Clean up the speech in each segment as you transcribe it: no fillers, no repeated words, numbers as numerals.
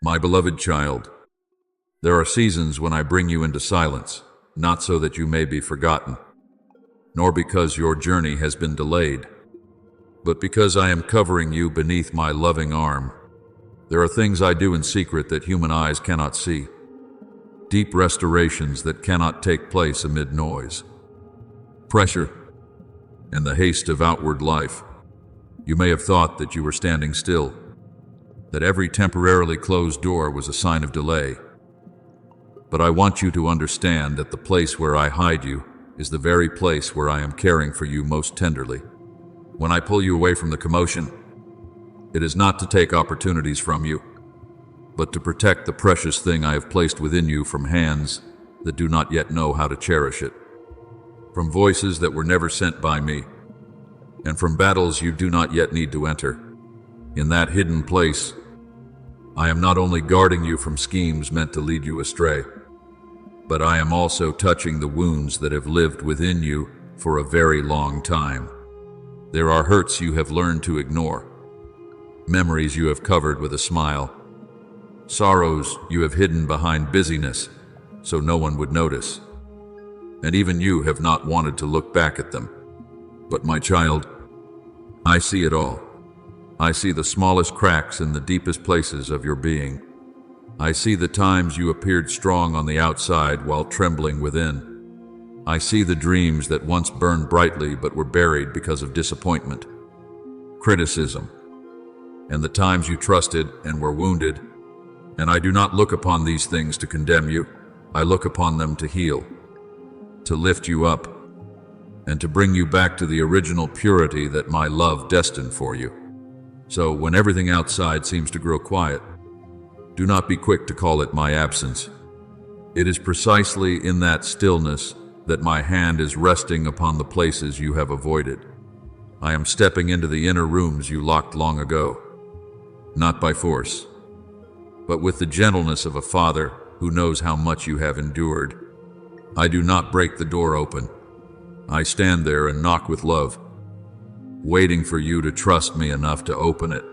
My beloved child, there are seasons when I bring you into silence, not so that you may be forgotten, nor because your journey has been delayed, but because I am covering you beneath my loving arm. There are things I do in secret that human eyes cannot see, deep restorations that cannot take place amid noise, pressure, and the haste of outward life. You may have thought that you were standing still, that every temporarily closed door was a sign of delay. But I want you to understand that the place where I hide you is the very place where I am caring for you most tenderly. When I pull you away from the commotion, it is not to take opportunities from you, but to protect the precious thing I have placed within you from hands that do not yet know how to cherish it, from voices that were never sent by me, and from battles you do not yet need to enter. In that hidden place, I am not only guarding you from schemes meant to lead you astray, but I am also touching the wounds that have lived within you for a very long time. There are hurts you have learned to ignore, memories you have covered with a smile, sorrows you have hidden behind busyness so no one would notice, and even you have not wanted to look back at them. But my child, I see it all. I see the smallest cracks in the deepest places of your being. I see the times you appeared strong on the outside while trembling within. I see the dreams that once burned brightly but were buried because of disappointment, criticism, and the times you trusted and were wounded. And I do not look upon these things to condemn you. I look upon them to heal, to lift you up, and to bring you back to the original purity that my love destined for you. So when everything outside seems to grow quiet, do not be quick to call it my absence. It is precisely in that stillness that my hand is resting upon the places you have avoided. I am stepping into the inner rooms you locked long ago, not by force, but with the gentleness of a father who knows how much you have endured. I do not break the door open. I stand there and knock with love, waiting for you to trust me enough to open it.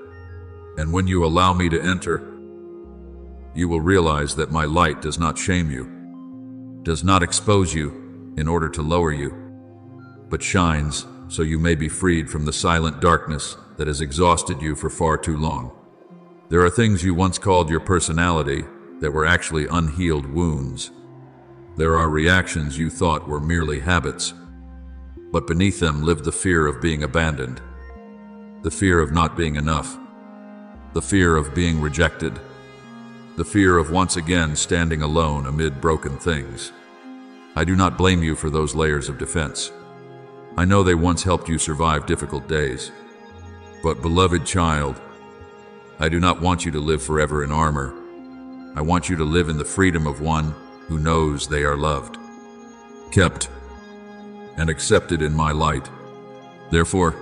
And when you allow me to enter, you will realize that my light does not shame you, does not expose you in order to lower you, but shines so you may be freed from the silent darkness that has exhausted you for far too long. There are things you once called your personality that were actually unhealed wounds. There are reactions you thought were merely habits, but beneath them lived the fear of being abandoned, the fear of not being enough, the fear of being rejected, the fear of once again standing alone amid broken things. I do not blame you for those layers of defense. I know they once helped you survive difficult days. But beloved child, I do not want you to live forever in armor. I want you to live in the freedom of one who knows they are loved, kept, and accepted in my light. Therefore,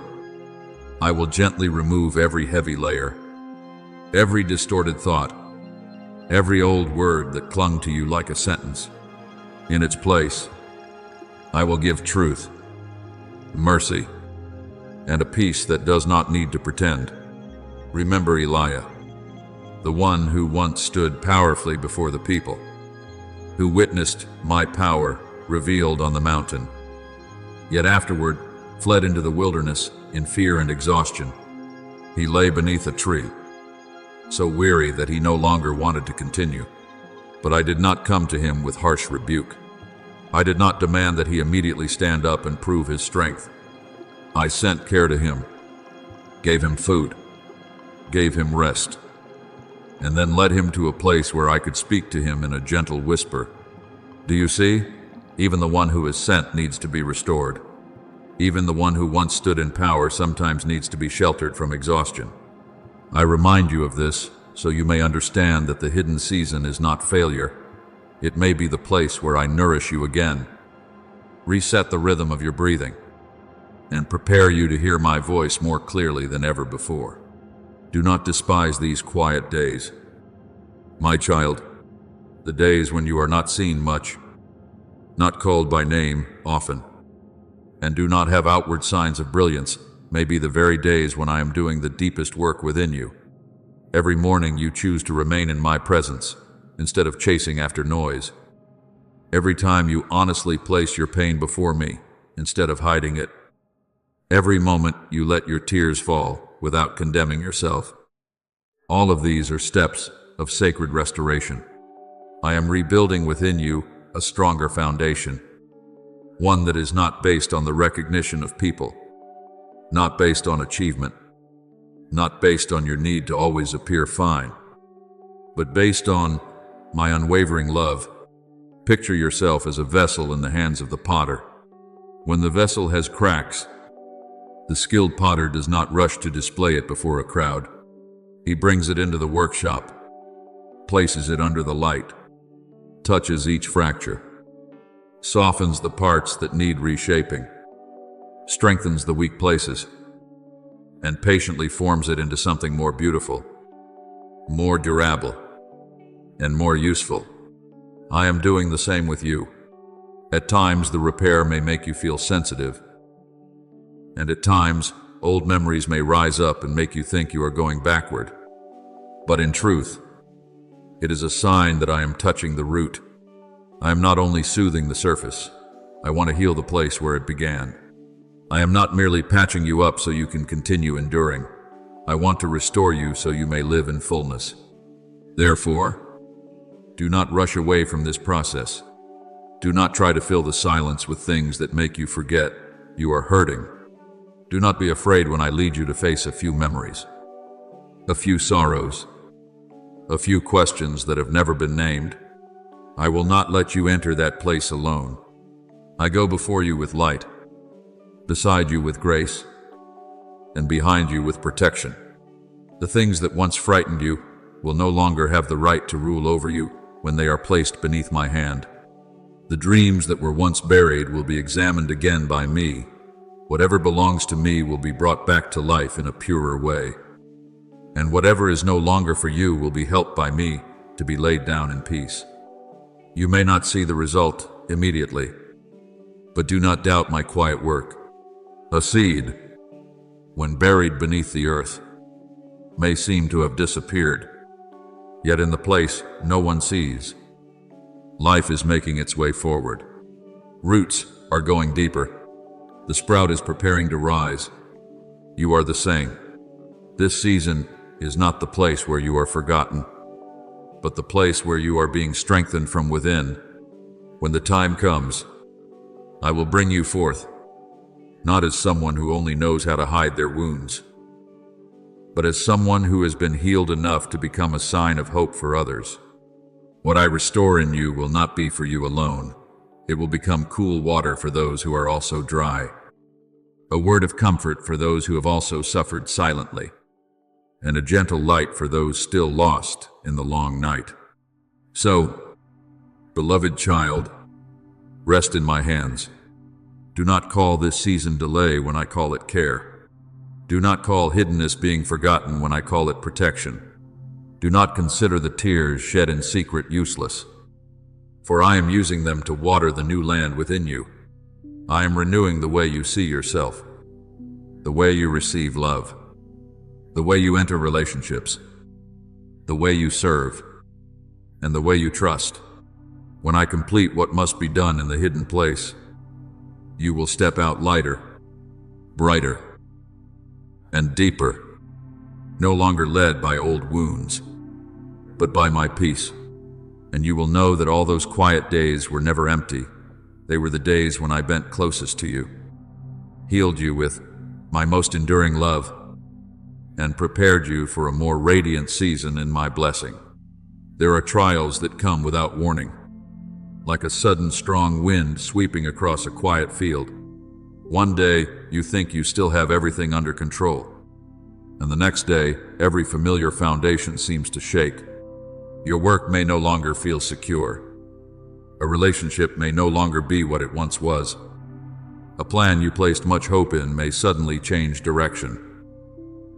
I will gently remove every heavy layer, every distorted thought, every old word that clung to you like a sentence. In its place, I will give truth, mercy, and a peace that does not need to pretend. Remember Elijah, the one who once stood powerfully before the people, who witnessed my power revealed on the mountain, yet afterward fled into the wilderness in fear and exhaustion. He lay beneath a tree, so weary that he no longer wanted to continue. But I did not come to him with harsh rebuke. I did not demand that he immediately stand up and prove his strength. I sent care to him, gave him food, gave him rest, and then led him to a place where I could speak to him in a gentle whisper. Do you see? Even the one who is sent needs to be restored. Even the one who once stood in power sometimes needs to be sheltered from exhaustion. I remind you of this so you may understand that the hidden season is not failure. It may be the place where I nourish you again, reset the rhythm of your breathing, and prepare you to hear my voice more clearly than ever before. Do not despise these quiet days, my child, the days when you are not seen much, not called by name often, and do not have outward signs of brilliance may be the very days when I am doing the deepest work within you. Every morning you choose to remain in my presence instead of chasing after noise. Every time you honestly place your pain before me instead of hiding it. Every moment you let your tears fall without condemning yourself. All of these are steps of sacred restoration. I am rebuilding within you a stronger foundation, one that is not based on the recognition of people, not based on achievement, not based on your need to always appear fine, but based on my unwavering love. Picture yourself as a vessel in the hands of the potter. When the vessel has cracks, the skilled potter does not rush to display it before a crowd. He brings it into the workshop, places it under the light, touches each fracture, softens the parts that need reshaping, strengthens the weak places, and patiently forms it into something more beautiful, more durable, and more useful. I am doing the same with you. At times, the repair may make you feel sensitive, and at times, old memories may rise up and make you think you are going backward. But in truth, it is a sign that I am touching the root. I am not only soothing the surface, I want to heal the place where it began. I am not merely patching you up so you can continue enduring. I want to restore you so you may live in fullness. Therefore, do not rush away from this process. Do not try to fill the silence with things that make you forget you are hurting. Do not be afraid when I lead you to face a few memories, a few sorrows, a few questions that have never been named. I will not let you enter that place alone. I go before you with light, beside you with grace, and behind you with protection. The things that once frightened you will no longer have the right to rule over you when they are placed beneath my hand. The dreams that were once buried will be examined again by me. Whatever belongs to me will be brought back to life in a purer way. And whatever is no longer for you will be helped by me to be laid down in peace. You may not see the result immediately, but do not doubt my quiet work. A seed, when buried beneath the earth, may seem to have disappeared, yet in the place no one sees, life is making its way forward. Roots are going deeper. The sprout is preparing to rise. You are the same. This season is not the place where you are forgotten, but the place where you are being strengthened from within. When the time comes, I will bring you forth, not as someone who only knows how to hide their wounds, but as someone who has been healed enough to become a sign of hope for others. What I restore in you will not be for you alone. It will become cool water for those who are also dry, a word of comfort for those who have also suffered silently, and a gentle light for those still lost in the long night. So, beloved child, rest in my hands. Do not call this season delay when I call it care. Do not call hiddenness being forgotten when I call it protection. Do not consider the tears shed in secret useless, for I am using them to water the new land within you. I am renewing the way you see yourself, the way you receive love, the way you enter relationships, the way you serve, and the way you trust. When I complete what must be done in the hidden place, you will step out lighter, brighter, and deeper, no longer led by old wounds, but by my peace. And you will know that all those quiet days were never empty. They were the days when I bent closest to you, healed you with my most enduring love, and prepared you for a more radiant season in my blessing. There are trials that come without warning, like a sudden strong wind sweeping across a quiet field. One day, you think you still have everything under control, and the next day, every familiar foundation seems to shake. Your work may no longer feel secure. A relationship may no longer be what it once was. A plan you placed much hope in may suddenly change direction,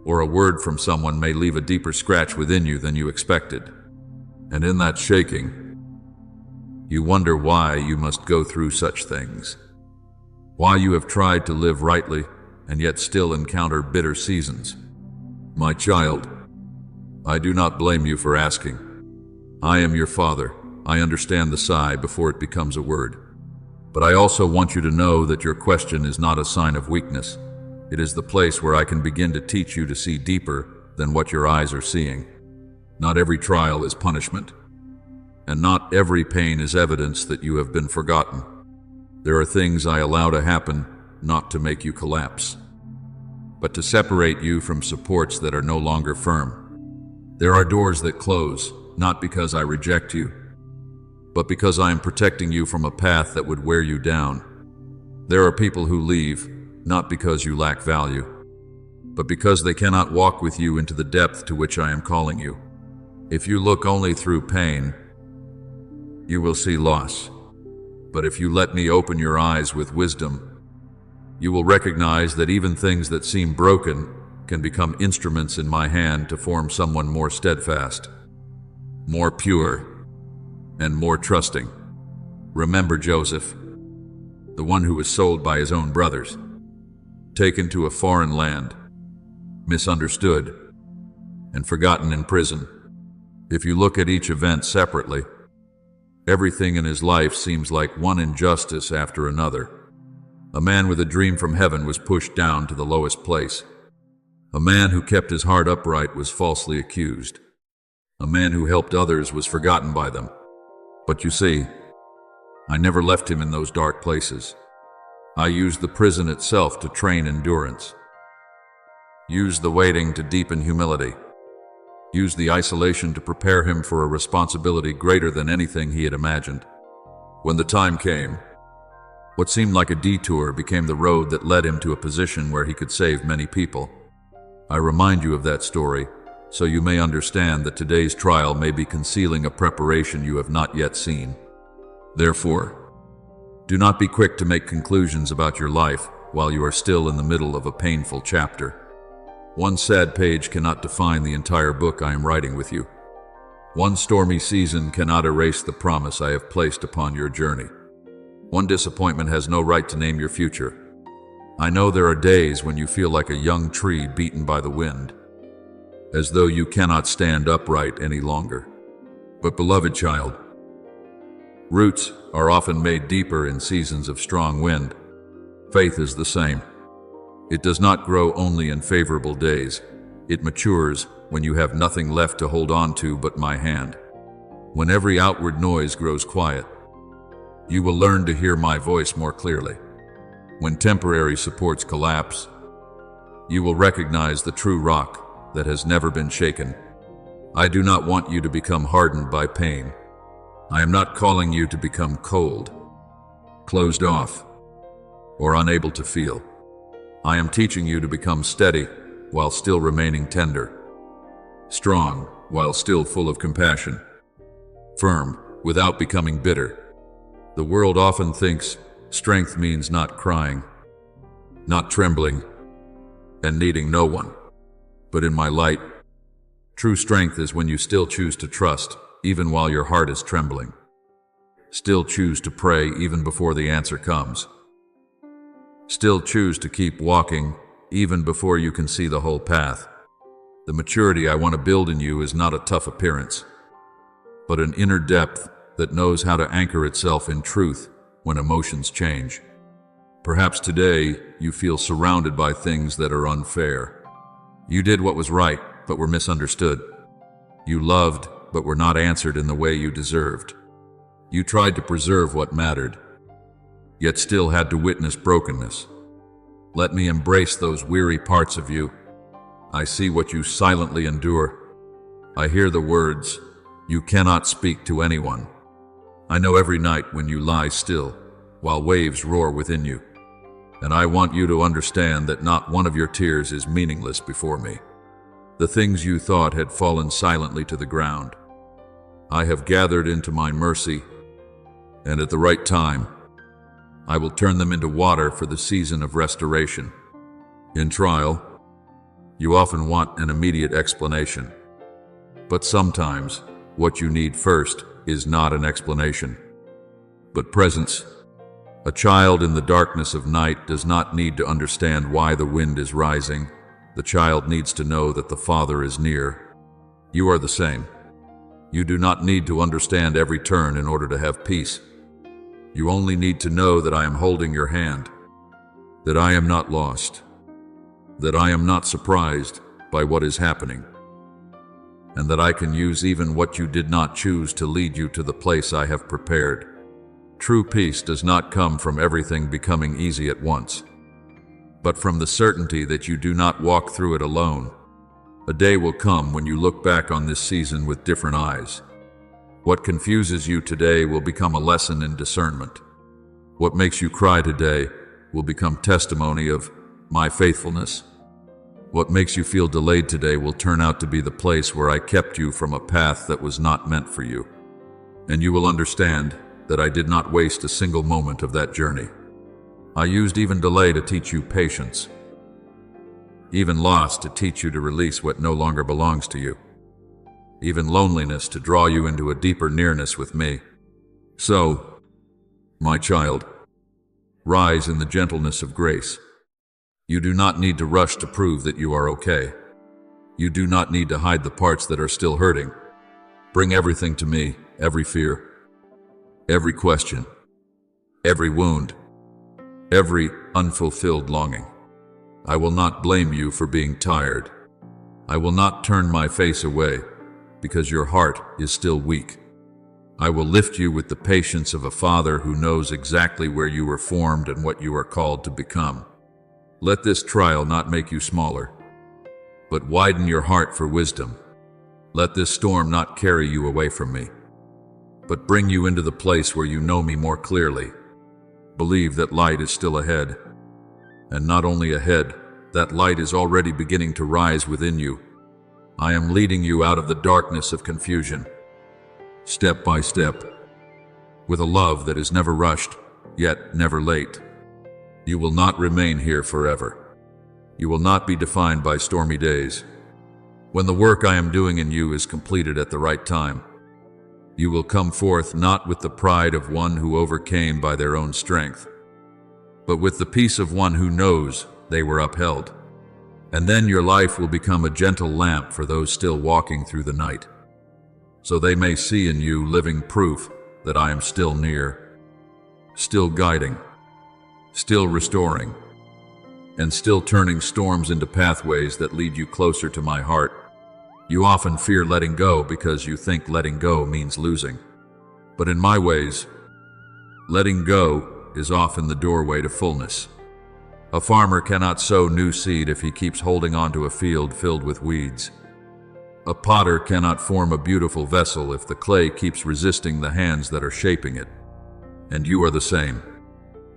or a word from someone may leave a deeper scratch within you than you expected. And in that shaking, you wonder why you must go through such things, why you have tried to live rightly and yet still encounter bitter seasons. My child, I do not blame you for asking. I am your father. I understand the sigh before it becomes a word. But I also want you to know that your question is not a sign of weakness. It is the place where I can begin to teach you to see deeper than what your eyes are seeing. Not every trial is punishment, and not every pain is evidence that you have been forgotten. There are things I allow to happen not to make you collapse, but to separate you from supports that are no longer firm. There are doors that close, not because I reject you, but because I am protecting you from a path that would wear you down. There are people who leave, not because you lack value, but because they cannot walk with you into the depth to which I am calling you. If you look only through pain, you will see loss. But if you let me open your eyes with wisdom, you will recognize that even things that seem broken can become instruments in my hand to form someone more steadfast, more pure, and more trusting. Remember Joseph, the one who was sold by his own brothers, taken to a foreign land, misunderstood, and forgotten in prison. If you look at each event separately, everything in his life seems like one injustice after another. A man with a dream from heaven was pushed down to the lowest place. A man who kept his heart upright was falsely accused. A man who helped others was forgotten by them. But you see, I never left him in those dark places. I used the prison itself to train endurance. Used the waiting to deepen humility. Used the isolation to prepare him for a responsibility greater than anything he had imagined. When the time came, what seemed like a detour became the road that led him to a position where he could save many people. I remind you of that story, so you may understand that today's trial may be concealing a preparation you have not yet seen. Therefore, do not be quick to make conclusions about your life while you are still in the middle of a painful chapter. One sad page cannot define the entire book I am writing with you. One stormy season cannot erase the promise I have placed upon your journey. One disappointment has no right to name your future. I know there are days when you feel like a young tree beaten by the wind, as though you cannot stand upright any longer. But beloved child, roots are often made deeper in seasons of strong wind. Faith is the same. It does not grow only in favorable days. It matures when you have nothing left to hold on to but my hand. When every outward noise grows quiet, you will learn to hear my voice more clearly. When temporary supports collapse, you will recognize the true rock that has never been shaken. I do not want you to become hardened by pain. I am not calling you to become cold, closed off, or unable to feel. I am teaching you to become steady while still remaining tender, strong while still full of compassion, firm without becoming bitter. The world often thinks strength means not crying, not trembling, and needing no one. But in my light, true strength is when you still choose to trust even while your heart is trembling. Still choose to pray even before the answer comes. Still choose to keep walking even before you can see the whole path. The maturity I want to build in you is not a tough appearance, but an inner depth that knows how to anchor itself in truth when emotions change. Perhaps today you feel surrounded by things that are unfair. You did what was right, but were misunderstood. You loved, but were not answered in the way you deserved. You tried to preserve what mattered, yet still had to witness brokenness. Let me embrace those weary parts of you. I see what you silently endure. I hear the words you cannot speak to anyone. I know every night when you lie still, while waves roar within you. And I want you to understand that not one of your tears is meaningless before me. The things you thought had fallen silently to the ground, I have gathered into my mercy, and at the right time, I will turn them into water for the season of restoration. In trial, you often want an immediate explanation, but sometimes what you need first is not an explanation, but presence. A child in the darkness of night does not need to understand why the wind is rising. The child needs to know that the Father is near. You are the same. You do not need to understand every turn in order to have peace. You only need to know that I am holding your hand, that I am not lost, that I am not surprised by what is happening, and that I can use even what you did not choose to lead you to the place I have prepared. True peace does not come from everything becoming easy at once, but from the certainty that you do not walk through it alone. A day will come when you look back on this season with different eyes. What confuses you today will become a lesson in discernment. What makes you cry today will become testimony of my faithfulness. What makes you feel delayed today will turn out to be the place where I kept you from a path that was not meant for you. And you will understand that I did not waste a single moment of that journey. I used even delay to teach you patience, even loss to teach you to release what no longer belongs to you, even loneliness to draw you into a deeper nearness with me. So, my child, rise in the gentleness of grace. You do not need to rush to prove that you are okay. You do not need to hide the parts that are still hurting. Bring everything to me, every fear, every question, every wound, every unfulfilled longing. I will not blame you for being tired. I will not turn my face away because your heart is still weak. I will lift you with the patience of a father who knows exactly where you were formed and what you are called to become. Let this trial not make you smaller, but widen your heart for wisdom. Let this storm not carry you away from me, but bring you into the place where you know me more clearly. Believe that light is still ahead. And not only ahead, that light is already beginning to rise within you. I am leading you out of the darkness of confusion, step by step, with a love that is never rushed, yet never late. You will not remain here forever. You will not be defined by stormy days. When the work I am doing in you is completed at the right time, you will come forth not with the pride of one who overcame by their own strength, but with the peace of one who knows they were upheld. And then your life will become a gentle lamp for those still walking through the night, so they may see in you living proof that I am still near, still guiding, still restoring, and still turning storms into pathways that lead you closer to my heart. You often fear letting go because you think letting go means losing. But in my ways, letting go is often the doorway to fullness. A farmer cannot sow new seed if he keeps holding on to a field filled with weeds. A potter cannot form a beautiful vessel if the clay keeps resisting the hands that are shaping it. And you are the same.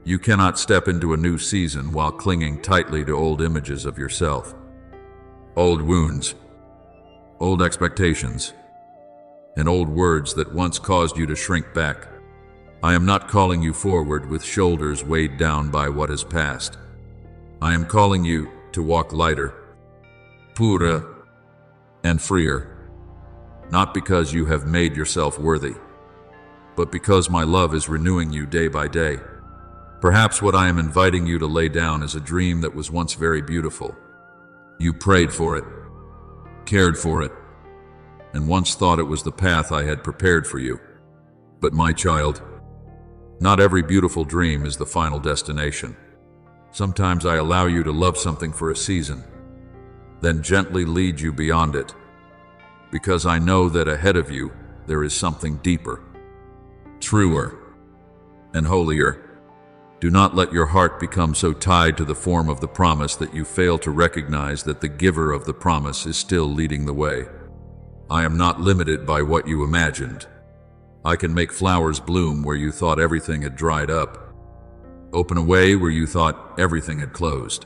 You cannot step into a new season while clinging tightly to old images of yourself. Old wounds, old expectations, and old words that once caused you to shrink back. I am not calling you forward with shoulders weighed down by what has passed. I am calling you to walk lighter, purer, and freer, not because you have made yourself worthy, but because my love is renewing you day by day. Perhaps what I am inviting you to lay down is a dream that was once very beautiful. You prayed for it, cared for it, and once thought it was the path I had prepared for you. But my child, not every beautiful dream is the final destination. Sometimes I allow you to love something for a season, then gently lead you beyond it, because I know that ahead of you there is something deeper, truer, and holier. Do not let your heart become so tied to the form of the promise that you fail to recognize that the giver of the promise is still leading the way. I am not limited by what you imagined. I can make flowers bloom where you thought everything had dried up, open a way where you thought everything had closed,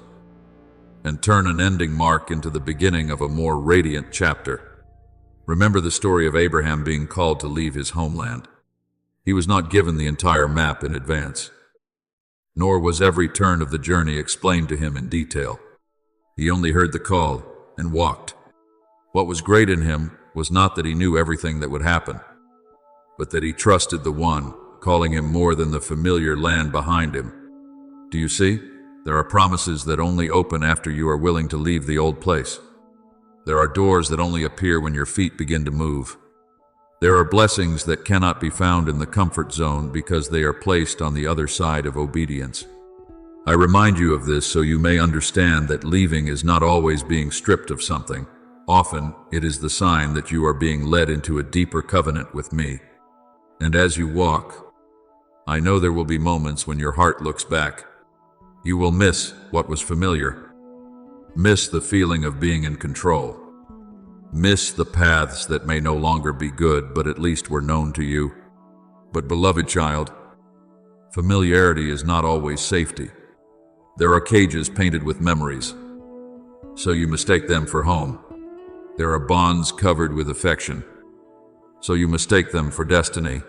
and turn an ending mark into the beginning of a more radiant chapter. Remember the story of Abraham being called to leave his homeland. He was not given the entire map in advance, nor was every turn of the journey explained to him in detail. He only heard the call and walked. What was great in him was not that he knew everything that would happen, but that he trusted the one calling him more than the familiar land behind him. Do you see? There are promises that only open after you are willing to leave the old place. There are doors that only appear when your feet begin to move. There are blessings that cannot be found in the comfort zone because they are placed on the other side of obedience. I remind you of this so you may understand that leaving is not always being stripped of something. Often, it is the sign that you are being led into a deeper covenant with me. And as you walk, I know there will be moments when your heart looks back. You will miss what was familiar. Miss the feeling of being in control. Miss the paths that may no longer be good, but at least were known to you. But beloved child, familiarity is not always safety. There are cages painted with memories, so you mistake them for home. There are bonds covered with affection, so you mistake them for destiny.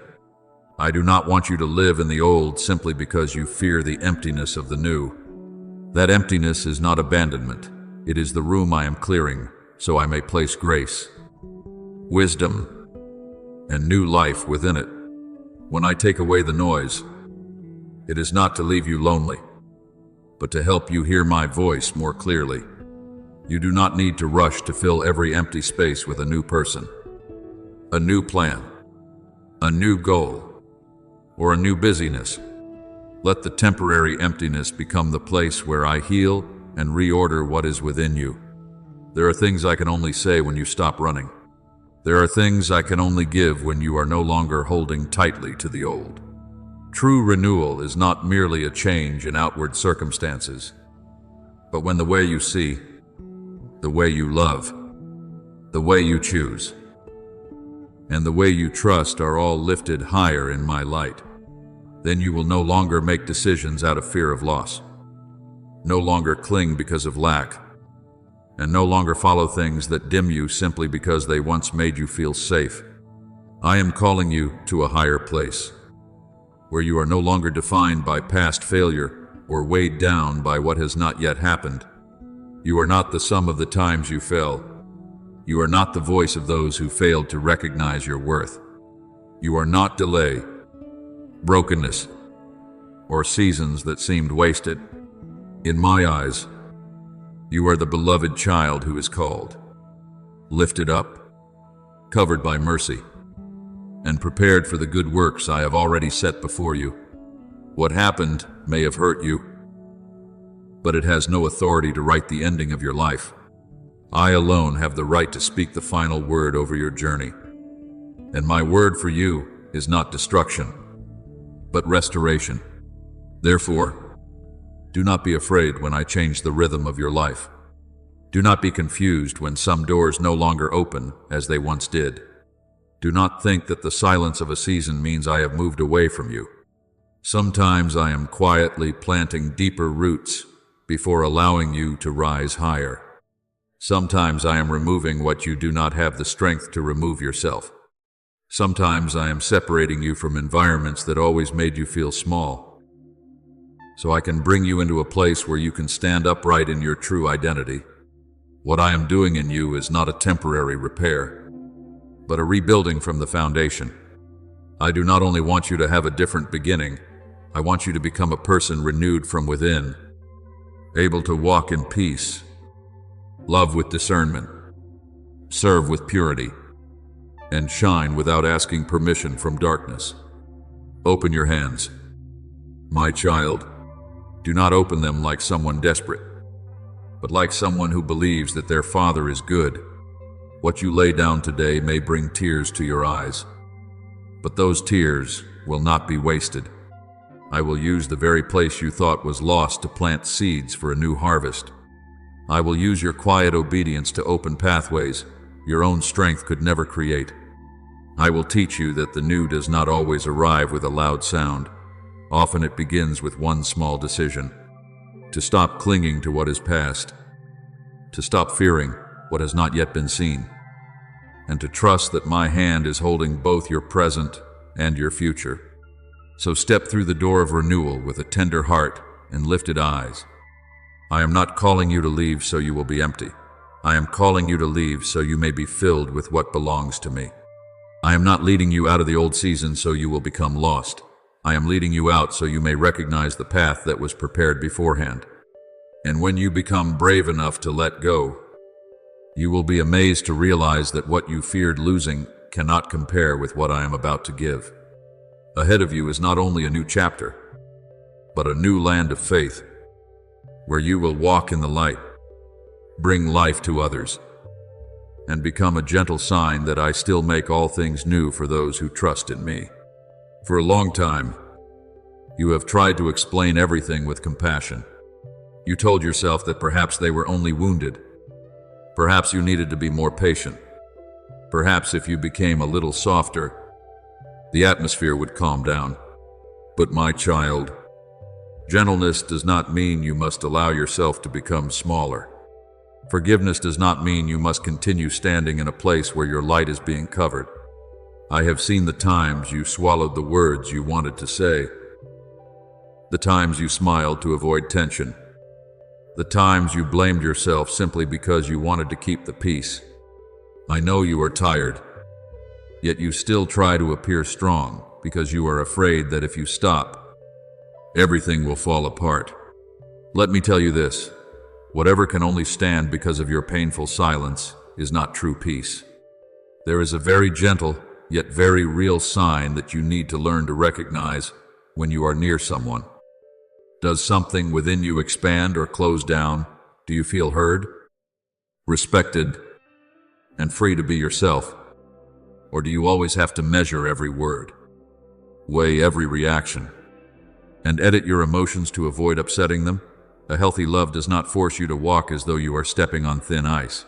I do not want you to live in the old simply because you fear the emptiness of the new. That emptiness is not abandonment. It is the room I am clearing, so I may place grace, wisdom, and new life within it. When I take away the noise, it is not to leave you lonely, but to help you hear my voice more clearly. You do not need to rush to fill every empty space with a new person, a new plan, a new goal, or a new busyness. Let the temporary emptiness become the place where I heal and reorder what is within you. There are things I can only say when you stop running. There are things I can only give when you are no longer holding tightly to the old. True renewal is not merely a change in outward circumstances, but when the way you see, the way you love, the way you choose, and the way you trust are all lifted higher in my light, then you will no longer make decisions out of fear of loss, no longer cling because of lack, and no longer follow things that dim you simply because they once made you feel safe. I am calling you to a higher place, where you are no longer defined by past failure or weighed down by what has not yet happened. You are not the sum of the times you fell. You are not the voice of those who failed to recognize your worth. You are not delay, brokenness, or seasons that seemed wasted. In my eyes, you are the beloved child who is called, lifted up, covered by mercy, and prepared for the good works I have already set before you. What happened may have hurt you, but it has no authority to write the ending of your life. I alone have the right to speak the final word over your journey. And my word for you is not destruction, but restoration. Therefore, do not be afraid when I change the rhythm of your life. Do not be confused when some doors no longer open as they once did. Do not think that the silence of a season means I have moved away from you. Sometimes I am quietly planting deeper roots before allowing you to rise higher. Sometimes I am removing what you do not have the strength to remove yourself. Sometimes I am separating you from environments that always made you feel small, so I can bring you into a place where you can stand upright in your true identity. What I am doing in you is not a temporary repair, but a rebuilding from the foundation. I do not only want you to have a different beginning, I want you to become a person renewed from within, able to walk in peace, love with discernment, serve with purity, and shine without asking permission from darkness. Open your hands, my child. Do not open them like someone desperate, but like someone who believes that their Father is good. What you lay down today may bring tears to your eyes, but those tears will not be wasted. I will use the very place you thought was lost to plant seeds for a new harvest. I will use your quiet obedience to open pathways your own strength could never create. I will teach you that the new does not always arrive with a loud sound. Often it begins with one small decision: to stop clinging to what is past, to stop fearing what has not yet been seen, and to trust that my hand is holding both your present and your future. So step through the door of renewal with a tender heart and lifted eyes. I am not calling you to leave so you will be empty. I am calling you to leave so you may be filled with what belongs to me. I am not leading you out of the old season so you will become lost. I am leading you out so you may recognize the path that was prepared beforehand. And when you become brave enough to let go, You will be amazed to realize that what you feared losing cannot compare with what I am about to give. Ahead of you is not only a new chapter, but a new land of faith, where you will walk in the light, bring life to others, and become a gentle sign that I still make all things new for those who trust in me. For a long time, you have tried to explain everything with compassion. You told yourself that perhaps they were only wounded. Perhaps you needed to be more patient. Perhaps if you became a little softer, the atmosphere would calm down. But my child, gentleness does not mean you must allow yourself to become smaller. Forgiveness does not mean you must continue standing in a place where your light is being covered. I have seen the times you swallowed the words you wanted to say, the times you smiled to avoid tension, the times you blamed yourself simply because you wanted to keep the peace. I know you are tired, yet you still try to appear strong because you are afraid that if you stop, everything will fall apart. Let me tell you this, whatever can only stand because of your painful silence is not true peace. There is a very gentle, yet very real sign that you need to learn to recognize when you are near someone. Does something within you expand or close down? Do you feel heard, respected, and free to be yourself? Or do you always have to measure every word, weigh every reaction, and edit your emotions to avoid upsetting them? A healthy love does not force you to walk as though you are stepping on thin ice.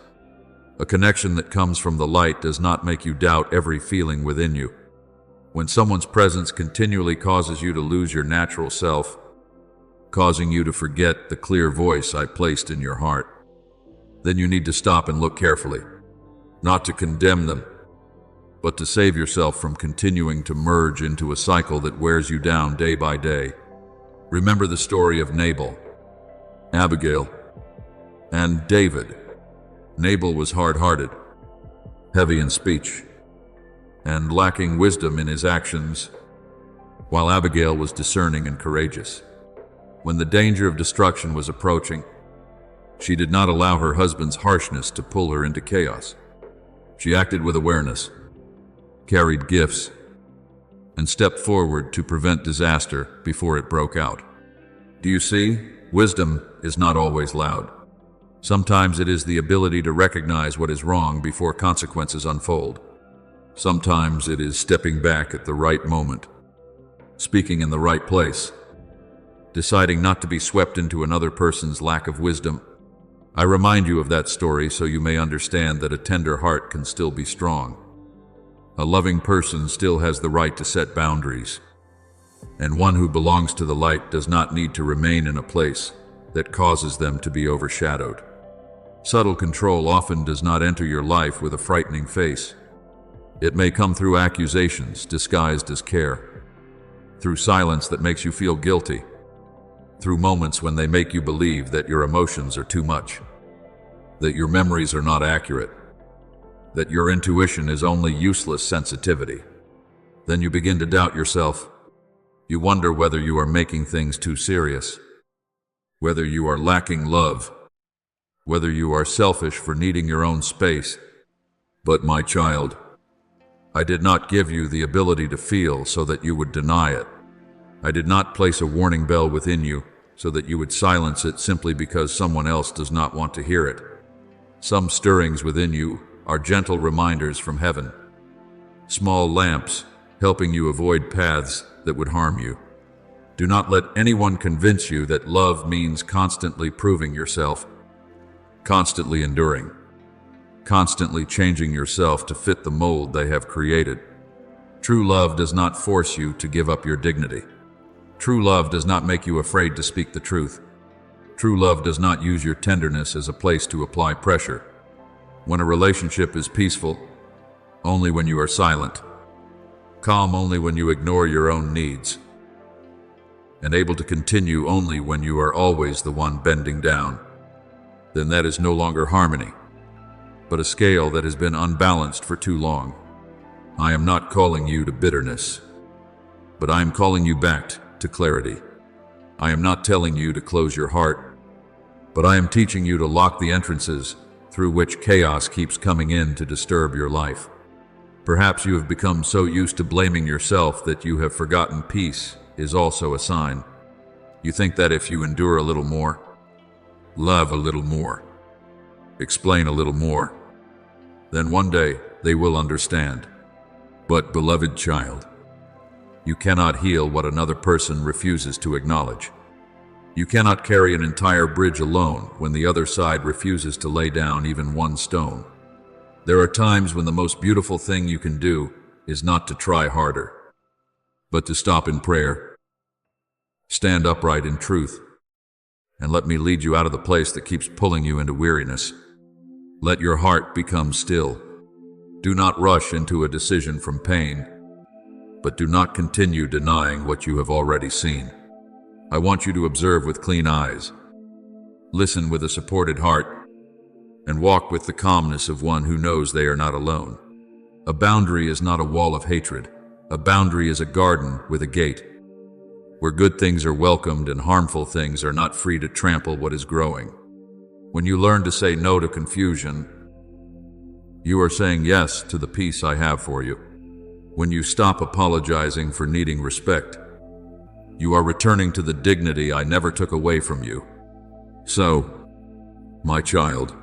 A connection that comes from the light does not make you doubt every feeling within you. When someone's presence continually causes you to lose your natural self, causing you to forget the clear voice I placed in your heart, then you need to stop and look carefully, not to condemn them, but to save yourself from continuing to merge into a cycle that wears you down day by day. Remember the story of Nabal, Abigail, and David. Nabal was hard-hearted, heavy in speech, and lacking wisdom in his actions, while Abigail was discerning and courageous. When the danger of destruction was approaching, she did not allow her husband's harshness to pull her into chaos. She acted with awareness, carried gifts, and stepped forward to prevent disaster before it broke out. Do you see? Wisdom is not always loud. Sometimes it is the ability to recognize what is wrong before consequences unfold. Sometimes it is stepping back at the right moment, speaking in the right place, deciding not to be swept into another person's lack of wisdom. I remind you of that story so you may understand that a tender heart can still be strong. A loving person still has the right to set boundaries, and one who belongs to the light does not need to remain in a place that causes them to be overshadowed. Subtle control often does not enter your life with a frightening face. It may come through accusations disguised as care, through silence that makes you feel guilty, through moments when they make you believe that your emotions are too much, that your memories are not accurate, that your intuition is only useless sensitivity. Then you begin to doubt yourself. You wonder whether you are making things too serious, whether you are lacking love, whether you are selfish for needing your own space. But my child, I did not give you the ability to feel so that you would deny it. I did not place a warning bell within you so that you would silence it simply because someone else does not want to hear it. Some stirrings within you are gentle reminders from heaven, small lamps helping you avoid paths that would harm you. Do not let anyone convince you that love means constantly proving yourself, constantly enduring, constantly changing yourself to fit the mold they have created. True love does not force you to give up your dignity. True love does not make you afraid to speak the truth. True love does not use your tenderness as a place to apply pressure. When a relationship is peaceful, only when you are silent, calm only when you ignore your own needs, and able to continue only when you are always the one bending down, then that is no longer harmony, but a scale that has been unbalanced for too long. I am not calling you to bitterness, but I am calling you back to clarity. I am not telling you to close your heart, but I am teaching you to lock the entrances through which chaos keeps coming in to disturb your life. Perhaps you have become so used to blaming yourself that you have forgotten peace is also a sign. You think that if you endure a little more, love a little more, explain a little more, then one day they will understand. But, beloved child, you cannot heal what another person refuses to acknowledge. You cannot carry an entire bridge alone when the other side refuses to lay down even one stone. There are times when the most beautiful thing you can do is not to try harder, but to stop in prayer, stand upright in truth, and let me lead you out of the place that keeps pulling you into weariness. Let your heart become still. Do not rush into a decision from pain, but do not continue denying what you have already seen. I want you to observe with clean eyes, listen with a supported heart, and walk with the calmness of one who knows they are not alone. A boundary is not a wall of hatred. A boundary is a garden with a gate, where good things are welcomed and harmful things are not free to trample what is growing. When you learn to say no to confusion, you are saying yes to the peace I have for you. When you stop apologizing for needing respect, you are returning to the dignity I never took away from you. So, my child,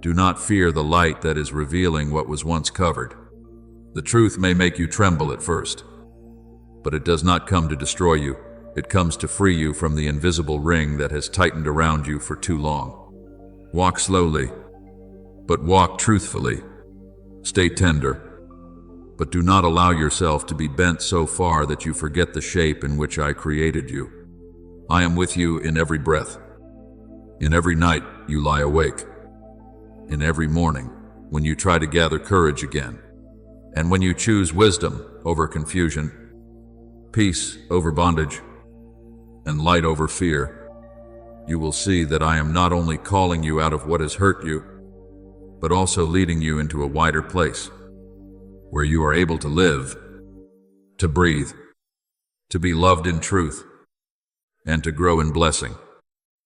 do not fear the light that is revealing what was once covered. The truth may make you tremble at first, but it does not come to destroy you. It comes to free you from the invisible ring that has tightened around you for too long. Walk slowly, but walk truthfully. Stay tender, but do not allow yourself to be bent so far that you forget the shape in which I created you. I am with you in every breath. In every night you lie awake. In every morning when you try to gather courage again. And when you choose wisdom over confusion, peace over bondage, and light over fear, you will see that I am not only calling you out of what has hurt you, but also leading you into a wider place, where you are able to live, to breathe, to be loved in truth, and to grow in blessing.